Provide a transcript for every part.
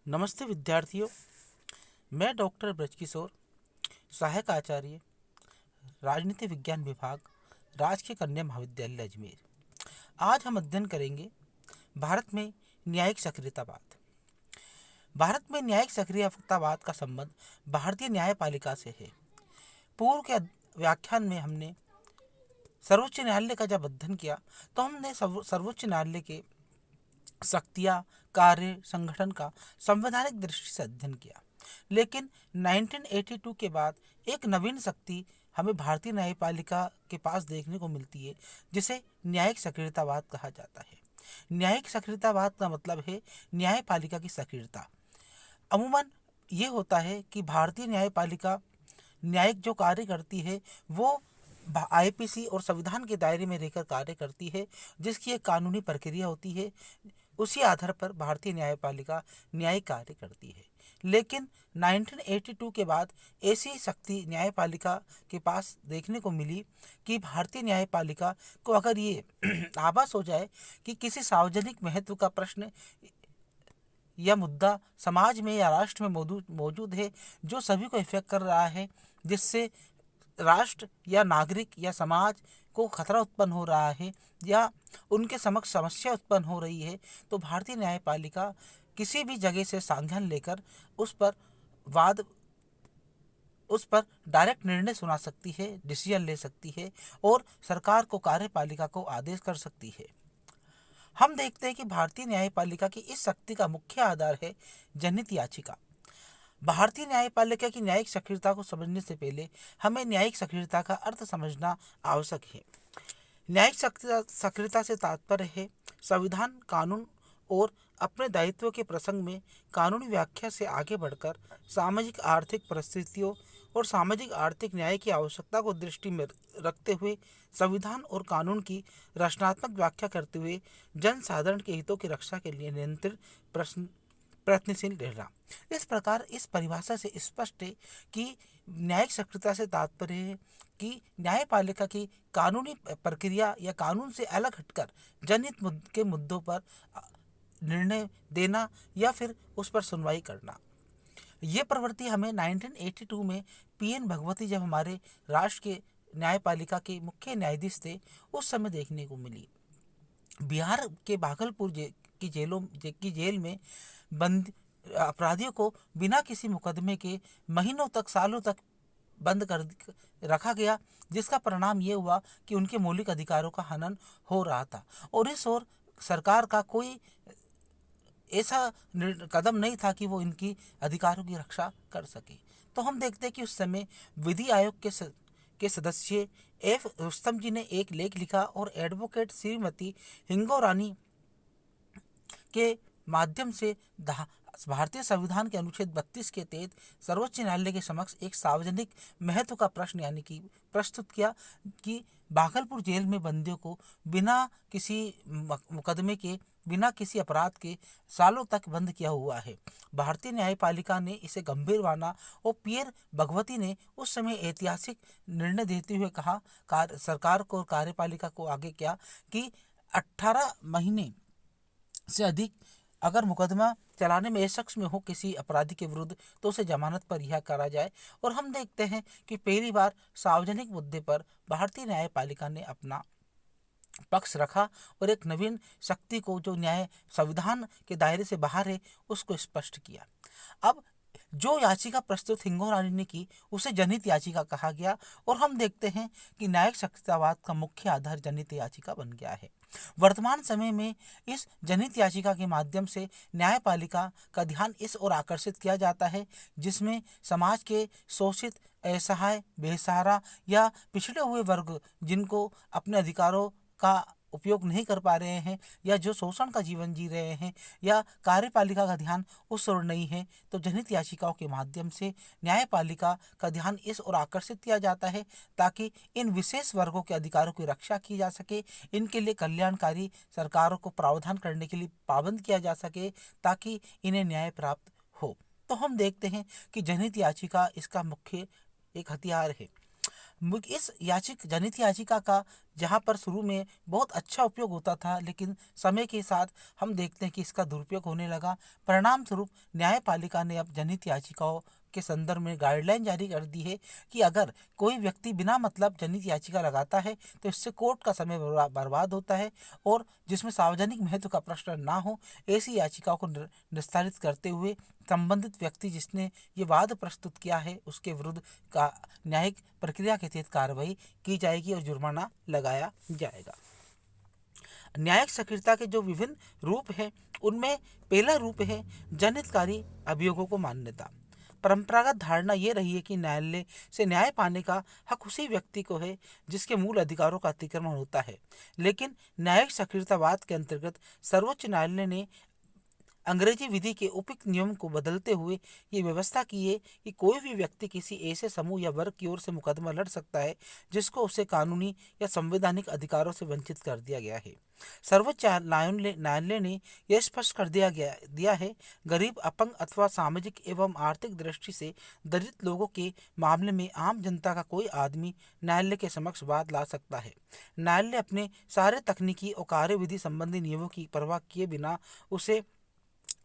नमस्ते विद्यार्थियों। मैं डॉक्टर ब्रजकिशोर, सहायक आचार्य, राजनीति विज्ञान विभाग, राजकीय कन्या महाविद्यालय अजमेर। आज हम अध्ययन करेंगे भारत में न्यायिक सक्रियतावाद। भारत में न्यायिक सक्रियतावाद का संबंध भारतीय न्यायपालिका से है। पूर्व के व्याख्यान में हमने सर्वोच्च न्यायालय का जब अध्ययन किया तो हमने सर्वोच्च न्यायालय के शक्तियाँ, कार्य, संगठन का संवैधानिक दृष्टि से अध्ययन किया। लेकिन 1982 के बाद एक नवीन शक्ति हमें भारतीय न्यायपालिका के पास देखने को मिलती है, जिसे न्यायिक सक्रियतावाद कहा जाता है। न्यायिक सक्रियतावाद का मतलब है न्यायपालिका की सक्रियता। अमूमन ये होता है कि भारतीय न्यायपालिका न्यायिक जो कार्य करती है वो आईपीसी और संविधान के दायरे में रहकर कार्य करती है, जिसकी एक कानूनी प्रक्रिया होती है। उसी आधार पर भारतीय न्यायपालिका न्यायिक कार्य करती है। लेकिन 1982 के बाद ऐसी शक्ति न्यायपालिका के पास देखने को मिली कि भारतीय न्यायपालिका को अगर ये आभास हो जाए कि किसी सार्वजनिक महत्व का प्रश्न या मुद्दा समाज में या राष्ट्र में मौजूद है, जो सभी को इफेक्ट कर रहा है, जिससे राष्ट्र या नागरिक या समाज को खतरा उत्पन्न हो रहा है या उनके समक्ष समस्या उत्पन्न हो रही है, तो भारतीय न्यायपालिका किसी भी जगह से संज्ञान लेकर वाद उस पर डायरेक्ट निर्णय सुना सकती है, डिसीजन ले सकती है और सरकार को, कार्यपालिका को आदेश कर सकती है। हम देखते हैं कि भारतीय न्यायपालिका की इस शक्ति का मुख्य आधार है जनहित याचिका। भारतीय न्यायपालिका की न्यायिक सक्रियता को समझने से पहले हमें न्यायिक सक्रियता का अर्थ समझना आवश्यक है। न्यायिक सक्रियता से तात्पर्य है संविधान, कानून और अपने दायित्व के प्रसंग में कानूनी व्याख्या से आगे बढ़कर सामाजिक आर्थिक परिस्थितियों और सामाजिक आर्थिक न्याय की आवश्यकता को दृष्टि में रखते हुए संविधान और कानून की रचनात्मक व्याख्या करते हुए जन साधारण के हितों की रक्षा के लिए निरंतर प्रयत्नशील रहना। इस प्रकार इस परिभाषा से स्पष्ट है कि न्यायिक सक्रियता से तात्पर्य है कि न्यायपालिका की कानूनी प्रक्रिया या कानून से अलग हटकर जनहित के मुद्दों पर निर्णय देना या फिर उस पर सुनवाई करना। ये प्रवृत्ति हमें 1982 में पीएन भगवती, जब हमारे राष्ट्र के न्यायपालिका के मुख्य न्यायाधीश थे, उस समय देखने को मिली। बिहार के भागलपुर की जेल में बंद अपराधियों को बिना किसी मुकदमे के महीनों तक, सालों तक बंद कर रखा गया, जिसका परिणाम ये हुआ कि उनके मौलिक अधिकारों का हनन हो रहा था और इस ओर सरकार का कोई ऐसा कदम नहीं था कि वो इनकी अधिकारों की रक्षा कर सके। तो हम देखते हैं कि उस समय विधि आयोग के सदस्य एफ रुस्तम जी ने एक लेख लिखा और एडवोकेट श्रीमती हिंगोरानी के माध्यम से भारतीय संविधान के अनुच्छेद 32 के तहत सर्वोच्च न्यायालय के समक्ष एक सार्वजनिक महत्व का प्रश्न यानी कि प्रस्तुत किया कि भागलपुर जेल में बंदियों को बिना किसी मुकदमे के, बिना किसी अपराध के सालों तक बंद किया हुआ है। भारतीय न्यायपालिका ने इसे गंभीर माना और पीएन भगवती ने उस समय ऐतिहासिक निर्णय देते हुए कहा, सरकार को और कार्यपालिका को आगे क्या, कि 18 महीने से अधिक अगर मुकदमा चलाने में शख्स में हो किसी अपराधी के विरुद्ध, तो उसे जमानत पर रिहा करा जाए। और हम देखते हैं कि पहली बार सार्वजनिक मुद्दे पर भारतीय न्यायपालिका ने अपना पक्ष रखा और एक नवीन शक्ति को, जो न्याय संविधान के दायरे से बाहर है, उसको स्पष्ट किया। अब जो याचिका प्रस्तुत हिंगोरानी ने की उसे जनहित याचिका कहा गया और हम देखते हैं कि न्यायिक सक्रियतावाद का मुख्य आधार जनहित याचिका बन गया है। वर्तमान समय में इस जनहित याचिका के माध्यम से न्यायपालिका का ध्यान इस ओर आकर्षित किया जाता है जिसमें समाज के शोषित, असहाय, बेसहारा या पिछड़े हुए वर्ग, जिनको अपने अधिकारों का उपयोग नहीं कर पा रहे हैं या जो शोषण का जीवन जी रहे हैं या कार्यपालिका का ध्यान उस ओर नहीं है, तो जनहित याचिकाओं के माध्यम से न्यायपालिका का ध्यान इस ओर आकर्षित किया जाता है ताकि इन विशेष वर्गों के अधिकारों की रक्षा की जा सके, इनके लिए कल्याणकारी सरकारों को प्रावधान करने के लिए पाबंद किया जा सके ताकि इन्हें न्याय प्राप्त हो। तो हम देखते हैं कि जनहित याचिका इसका मुख्य एक हथियार है। इस जनहित याचिका का जहाँ पर शुरू में बहुत अच्छा उपयोग होता था, लेकिन समय के साथ हम देखते हैं कि इसका दुरुपयोग होने लगा। परिणाम स्वरूप न्यायपालिका ने अब जनहित याचिकाओं के संदर्भ में गाइडलाइन जारी कर दी है कि अगर कोई व्यक्ति बिना मतलब जनहित याचिका लगाता है तो इससे कोर्ट का समय बर्बाद होता है, और जिसमें सार्वजनिक महत्व का प्रश्न ना हो, ऐसी याचिकाओं को निस्तारित करते हुए संबंधित व्यक्ति जिसने ये वाद प्रस्तुत किया है उसके विरुद्ध का न्यायिक प्रक्रिया के तहत कार्रवाई की जाएगी और जुर्माना लगाया जाएगा। न्यायिक सक्रियता के जो विभिन्न रूप हैं, उनमें पहला रूप है जनहितकारी अभियोगों को मान्यता। परंपरागत धारणा ये रही है कि न्यायालय से न्याय पाने का हक उसी व्यक्ति को है जिसके मूल अधिकारों का अतिक्रमण होता है, लेकिन न्यायिक सक्रियतावाद के अंतर्गत सर्वोच्च न्यायालय ने अंग्रेजी विधि के उपयुक्त नियम को बदलते हुए ये व्यवस्था की है कि कोई भी व्यक्ति किसी ऐसे समूह या वर्ग की ओर से मुकदमा लड़ सकता है जिसको उसे कानूनी या संवैधानिक अधिकारों से वंचित कर दिया गया है। सर्वोच्च न्यायालय ने यह स्पष्ट कर दिया है, गरीब, अपंग अथवा सामाजिक एवं आर्थिक दृष्टि से दलित लोगों के मामले में आम जनता का कोई आदमी न्यायालय के समक्ष बात ला सकता है। न्यायालय अपने सारे तकनीकी और कार्यविधि संबंधी नियमों की परवाह किए बिना उसे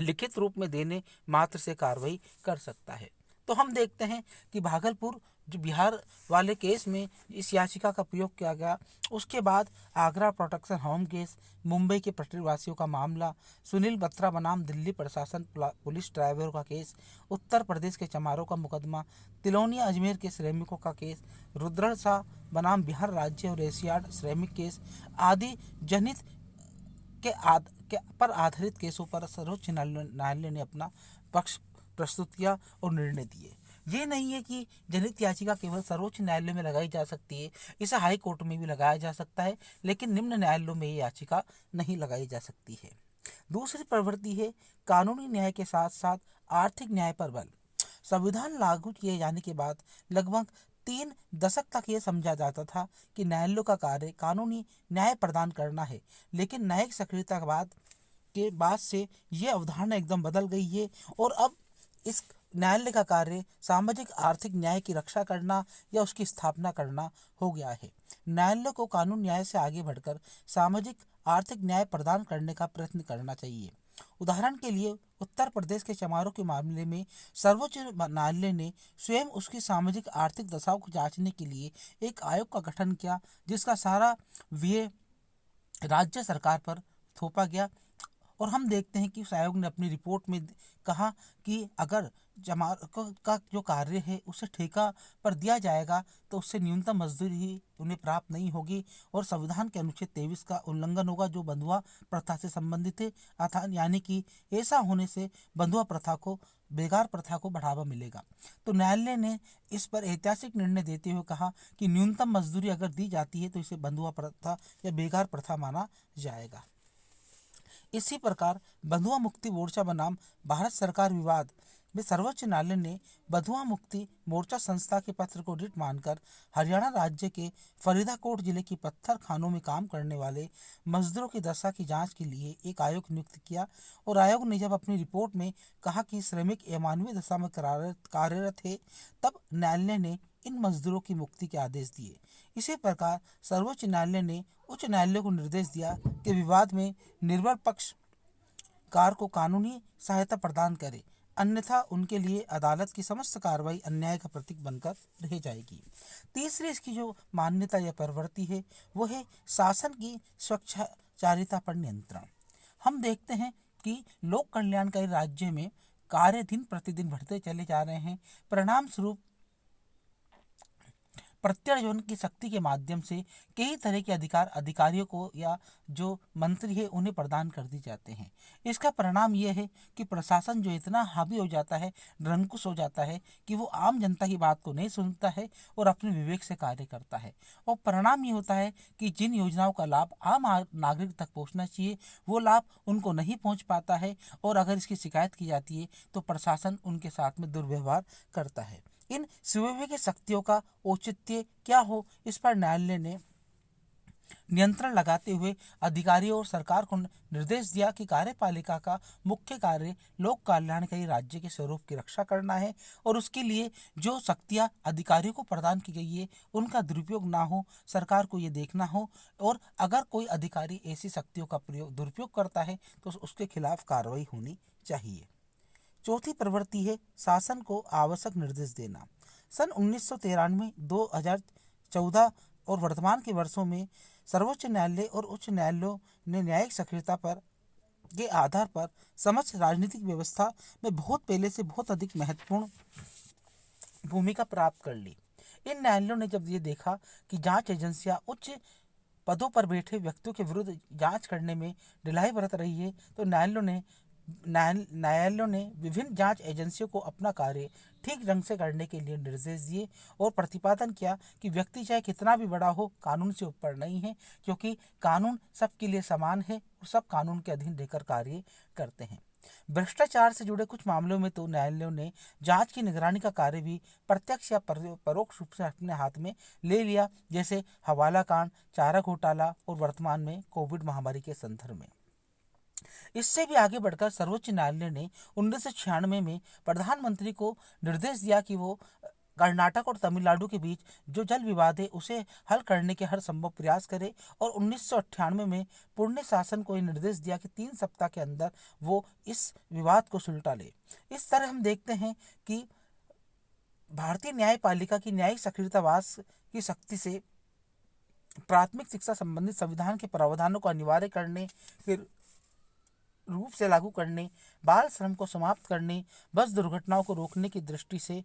लिखित रूप में देने मात्र से कार्रवाई कर सकता है। तो हम देखते हैं कि भागलपुर जो बिहार वाले केस में इस याचिका का प्रयोग किया गया। उसके बाद Agra protection home case, Mumbai के प्रवासियों का मामला, सुनील बत्रा बनाम दिल्ली प्रशासन पुलिस ड्राइवरों का केस, उत्तर प्रदेश के चमारों का मुकदमा, तिलौनिया अजमेर के श्रमिकों का केस, रुद्रण शाह बनाम बिहार राज्य और एशियाड श्रमिक केस आदि जनहित के पर आधारित केसों पर सर्वोच्च न्यायालय ने अपना पक्ष प्रस्तुत किया और निर्णय दिए। ये नहीं है कि जनहित याचिका केवल सर्वोच्च न्यायालय में लगाई जा सकती है, इसे हाई कोर्ट में भी लगाया जा सकता है, लेकिन निम्न न्यायालयों में ये याचिका नहीं लगाई जा सकती है। दूसरी प्रवृत्ति है कानूनी न्याय के साथ साथ आर्थिक न्याय पर बल। संविधान लागू किए जाने के बाद लगभग 3 दशक तक ये समझा जाता था कि न्यायालयों का कार्य कानूनी न्याय प्रदान करना है, लेकिन न्यायिक सक्रियतावाद के बाद से ये अवधारणा एकदम बदल गई है और अब इस न्यायालय का कार्य सामाजिक आर्थिक न्याय की रक्षा करना या उसकी स्थापना करना हो गया है। न्यायालय को कानून न्याय से आगे बढ़कर सामाजिक आर्थिक न्याय प्रदान करने का प्रयत्न करना चाहिए। उदाहरण के लिए उत्तर प्रदेश के चमारों के मामले में सर्वोच्च न्यायालय ने स्वयं उसकी सामाजिक आर्थिक दशाओं को जांचने के लिए एक आयोग का गठन किया, जिसका सारा व्यय राज्य सरकार पर थोपा गया। और हम देखते हैं कि उस आयोग ने अपनी रिपोर्ट में कहा कि अगर चमार का जो कार्य है उसे ठेका पर दिया जाएगा तो उससे न्यूनतम मजदूरी ही उन्हें प्राप्त नहीं होगी और संविधान के अनुच्छेद 23 का उल्लंघन होगा जो बंधुआ प्रथा से संबंधित है। अर्थात यानी कि ऐसा होने से बंधुआ प्रथा को बेगार प्रथा को बढ़ावा मिलेगा। तो न्यायालय ने इस पर ऐतिहासिक निर्णय देते हुए कहा कि न्यूनतम मजदूरी अगर दी जाती है तो इसे बंधुआ प्रथा या बेगार प्रथा माना जाएगा। इसी प्रकार बंधुआ मुक्ति मोर्चा बनाम भारत सरकार विवाद में सर्वोच्च न्यायालय ने बंधुआ मुक्ति मोर्चा संस्था के पत्र को रिट मानकर हरियाणा राज्य के फरीदाकोट जिले की पत्थर खानों में काम करने वाले मजदूरों की दशा की जांच के लिए एक आयोग नियुक्त किया। और आयोग ने जब अपनी रिपोर्ट में कहा कि श्रमिक अमानवीय दशा में कार्यरत है, तब न्यायालय ने इन मजदूरों की मुक्ति के आदेश दिए। इसी प्रकार सर्वोच्च न्यायालय ने उच्च न्यायालय को निर्देश दिया कि विवाद में निर्बल पक्षकार को कानूनी सहायता प्रदान करे, अन्यथा उनके लिए अदालत की समस्त कार्रवाई अन्याय का प्रतीक बनकर रह जाएगी। तीसरी इसकी जो मान्यता या प्रवृत्ति है वो है शासन की स्वैच्छाचारिता पर नियंत्रण। हम देखते हैं कि लोक कल्याणकारी राज्य में कार्य दिन प्रतिदिन बढ़ते चले जा रहे हैं। परिणाम स्वरूप प्रत्यार्जन की शक्ति के माध्यम से कई तरह के अधिकारियों को या जो मंत्री है उन्हें प्रदान कर दी जाते हैं। इसका परिणाम यह है कि प्रशासन जो इतना हावी हो जाता है, निरंकुश हो जाता है कि वो आम जनता की बात को नहीं सुनता है और अपने विवेक से कार्य करता है। और परिणाम ये होता है कि जिन योजनाओं का लाभ आम नागरिक तक पहुँचना चाहिए वो लाभ उनको नहीं पहुँच पाता है, और अगर इसकी शिकायत की जाती है तो प्रशासन उनके साथ में दुर्व्यवहार करता है। इन सुविवेक शक्तियों का औचित्य क्या हो, इस पर न्यायालय ने नियंत्रण लगाते हुए अधिकारियों और सरकार को निर्देश दिया कि कार्यपालिका का मुख्य कार्य लोक कल्याणकारी राज्य के स्वरूप की रक्षा करना है और उसके लिए जो शक्तियां अधिकारियों को प्रदान की गई है उनका दुरुपयोग ना हो, सरकार को ये देखना हो और अगर कोई अधिकारी ऐसी शक्तियों का दुरुपयोग करता है तो उसके खिलाफ कार्रवाई होनी चाहिए। चौथी प्रवृत्ति है शासन को आवश्यक निर्देश देना। सन 1993, 2014 और वर्तमान के वर्षों में सर्वोच्च न्यायालय और उच्च न्यायालयों ने न्यायिक सक्रियता पर के आधार पर समस्त राजनीतिक व्यवस्था में बहुत पहले से बहुत अधिक महत्वपूर्ण भूमिका प्राप्त कर ली। इन न्यायालयों ने जब ये देखा कि जांच एजेंसियां उच्च पदों पर बैठे व्यक्तियों के विरुद्ध जांच करने में ढिलाई बरत रही है तो न्यायालयों ने विभिन्न जांच एजेंसियों को अपना कार्य ठीक ढंग से करने के लिए निर्देश दिए और प्रतिपादन किया कि व्यक्ति चाहे कितना भी बड़ा हो कानून से ऊपर नहीं है, क्योंकि कानून सबके लिए समान है और सब कानून के अधीन रहकर कार्य करते हैं। भ्रष्टाचार से जुड़े कुछ मामलों में तो न्यायालयों ने जांच की निगरानी का कार्य भी प्रत्यक्ष या परोक्ष रूप से अपने हाथ में ले लिया, जैसे हवाला कांड, चारा घोटाला और वर्तमान में कोविड महामारी के संदर्भ में। इससे भी आगे बढ़कर सर्वोच्च न्यायालय ने 1996 में प्रधानमंत्री को निर्देश दिया कि वो कर्नाटक और तमिलनाडु के बीच जो जल विवाद है उसे हल करने के हर संभव प्रयास करे और 1998 में पुणे शासन को ये निर्देश दिया कि 3 सप्ताह के अंदर वो इस विवाद को सुलटा ले। इस तरह हम देखते हैं कि भारतीय न्यायपालिका की न्यायिक सक्रियतावाद की शक्ति से प्राथमिक शिक्षा संबंधित संविधान के प्रावधानों को अनिवार्य करने के रूप से लागू करने, बाल श्रम को समाप्त करने, बस दुर्घटनाओं को रोकने की दृष्टि से,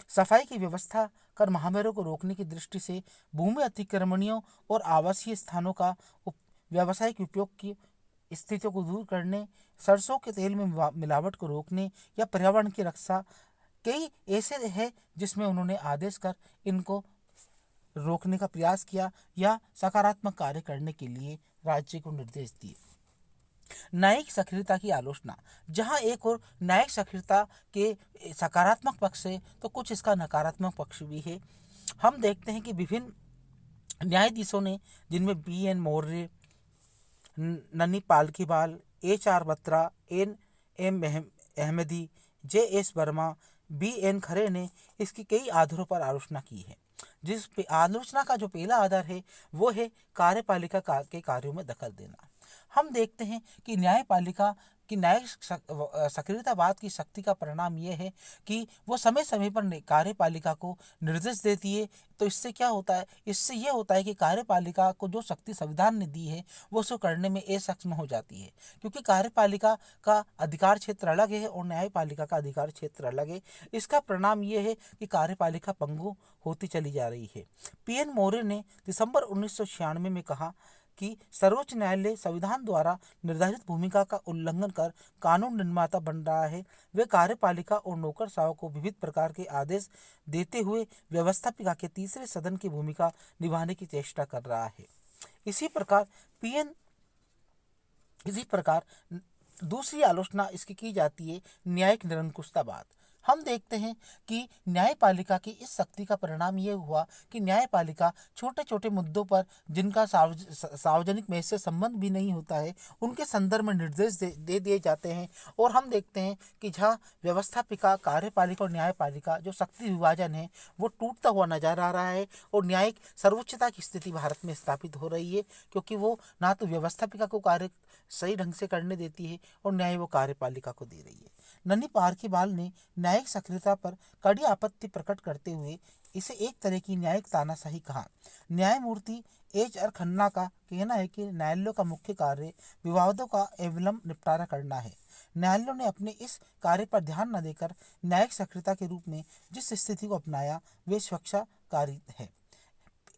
सफाई की व्यवस्था कर महामारियों को रोकने की दृष्टि से, भूमि अतिक्रमणियों और आवासीय स्थानों का व्यावसायिक उपयोग की स्थितियों को दूर करने, सरसों के तेल में मिलावट को रोकने या पर्यावरण की रक्षा, कई ऐसे हैं जिसमें उन्होंने आदेश कर इनको रोकने का प्रयास किया या सकारात्मक कार्य करने के लिए राज्य को निर्देश दिए। न्यायिक सक्रियता की आलोचना, जहां एक और न्यायिक सक्रियता के सकारात्मक पक्ष है तो कुछ इसका नकारात्मक पक्ष भी है। हम देखते हैं कि विभिन्न न्यायाधीशों ने, जिनमें BN Maurya, नन्नी पालकीवाल, HR Batra, NM Ahmadi, JS Verma, BN खरे ने इसकी कई आधारों पर आलोचना की है। जिस पे आलोचना का जो पहला आधार है वो है कार्यपालिका के कार्यों में दखल देना। हम देखते हैं कि न्यायपालिका की न्यायिक सक्रियतावाद की शक्ति का परिणाम ये है कि वो समय समय पर कार्यपालिका को निर्देश देती है। तो इससे क्या होता है, इससे ये होता है कि कार्यपालिका को जो शक्ति संविधान ने दी है वो उसको करने में असक्षम हो जाती है, क्योंकि कार्यपालिका का अधिकार क्षेत्र अलग है और न्यायपालिका का अधिकार क्षेत्र अलग है। इसका परिणाम ये है कि कार्यपालिका पंगु होती चली जा रही है। PN मौर्य ने दिसंबर 1996 में कहा कि सर्वोच्च न्यायालय संविधान द्वारा निर्धारित भूमिका का उल्लंघन कर कानून निर्माता बन रहा है। वे कार्यपालिका और नौकरशाहों को विविध प्रकार के आदेश देते हुए व्यवस्थापिका के तीसरे सदन की भूमिका निभाने की चेष्टा कर रहा है। इसी प्रकार दूसरी आलोचना इसकी की जाती है न्यायिक निरंकुशतावाद। हम देखते हैं कि न्यायपालिका की इस शक्ति का परिणाम ये हुआ कि न्यायपालिका छोटे छोटे मुद्दों पर, जिनका सार्वजनिक में से संबंध भी नहीं होता है, उनके संदर्भ में निर्देश दे दिए जाते हैं। और हम देखते हैं कि जहाँ व्यवस्थापिका, कार्यपालिका और न्यायपालिका जो शक्ति विभाजन है वो टूटता हुआ नजर आ रहा है और न्यायिक सर्वोच्चता की स्थिति भारत में स्थापित हो रही है, क्योंकि वो ना तो व्यवस्थापिका को कार्य सही ढंग से करने देती है और न्याय वो कार्यपालिका को दे रही है। नन्नी पालकीवाल ने न्यायिक सक्रियता पर कड़ी आपत्ति प्रकट करते हुए इसे एक तरह की न्यायिक तानाशाही कहा। न्यायमूर्ति HR खन्ना का कहना है कि न्यायालयों का मुख्य कार्य विवादों का अविलंब निपटारा करना है। न्यायालयों ने अपने इस कार्य पर ध्यान न देकर न्यायिक सक्रियता के रूप में जिस स्थिति को अपनाया वे स्वेच्छाकारी है।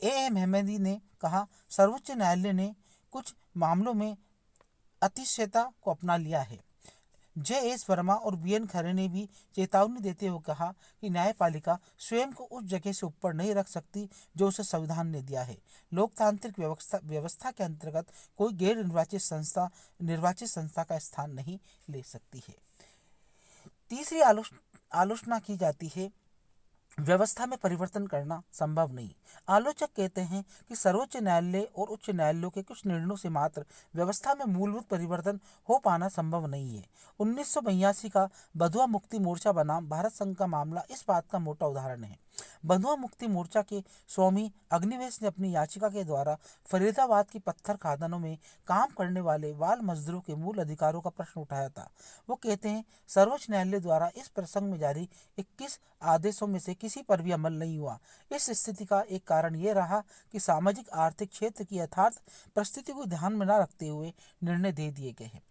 AM अहमदी ने कहा, सर्वोच्च न्यायालय ने कुछ मामलों में अतिशयता को अपना लिया है। JS वर्मा और BN खरे ने भी चेतावनी देते हुए कहा कि न्यायपालिका स्वयं को उस जगह से ऊपर नहीं रख सकती जो उसे संविधान ने दिया है। लोकतांत्रिक व्यवस्था के अंतर्गत कोई गैर निर्वाचित संस्था का स्थान नहीं ले सकती है। तीसरी आलोचना की जाती है व्यवस्था में परिवर्तन करना संभव नहीं। आलोचक कहते हैं कि सर्वोच्च न्यायालय और उच्च न्यायालयों के कुछ निर्णयों से मात्र व्यवस्था में मूलभूत परिवर्तन हो पाना संभव नहीं है। 1982 का बंधुआ मुक्ति मोर्चा बनाम भारत संघ का मामला इस बात का मोटा उदाहरण है। बंधुआ मुक्ति मोर्चा के स्वामी अग्निवेश ने अपनी याचिका के द्वारा फरीदाबाद की पत्थर खदानों में काम करने वाले बाल मजदूरों के मूल अधिकारों का प्रश्न उठाया था। वो कहते हैं, सर्वोच्च न्यायालय द्वारा इस प्रसंग में जारी 21 आदेशों में से किसी पर भी अमल नहीं हुआ। इस स्थिति का एक कारण ये रहा कि सामाजिक आर्थिक क्षेत्र की यथार्थ परिस्थिति को ध्यान में न रखते हुए निर्णय दे दिए गए हैं।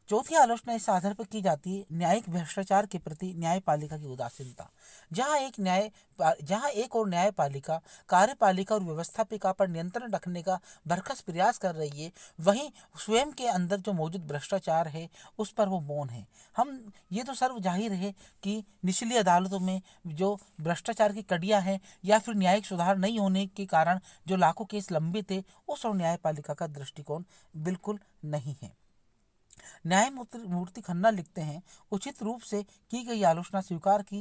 चौथी आलोचना इस आधार पर की जाती है न्यायिक भ्रष्टाचार के प्रति न्यायपालिका की उदासीनता। जहां एक और न्यायपालिका कार्यपालिका और व्यवस्थापिका पर नियंत्रण रखने का भरसक प्रयास कर रही है, वहीं स्वयं के अंदर जो मौजूद भ्रष्टाचार है उस पर वो मौन है। हम ये तो सर्व जाहिर है कि निचली अदालतों में जो भ्रष्टाचार की कड़ियाँ हैं या फिर न्यायिक सुधार नहीं होने के कारण जो लाखों केस लंबित है, उस और न्यायपालिका का दृष्टिकोण बिल्कुल नहीं है। न्यायमूर्ति खन्ना लिखते हैं, उचित रूप से की गई आलोचना स्वीकार की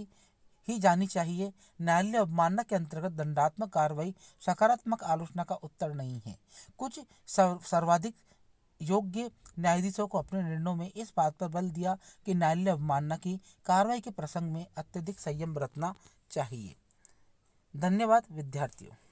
ही जानी चाहिए। न्यायालय अवमानना के अंतर्गत दंडात्मक कार्रवाई सकारात्मक आलोचना का उत्तर नहीं है। कुछ सर्वाधिक योग्य न्यायाधीशों को अपने निर्णयों में इस बात पर बल दिया कि न्यायालय अवमानना की कार्रवाई के प्रसंग में अत्यधिक संयम बरतना चाहिए। धन्यवाद विद्यार्थियों।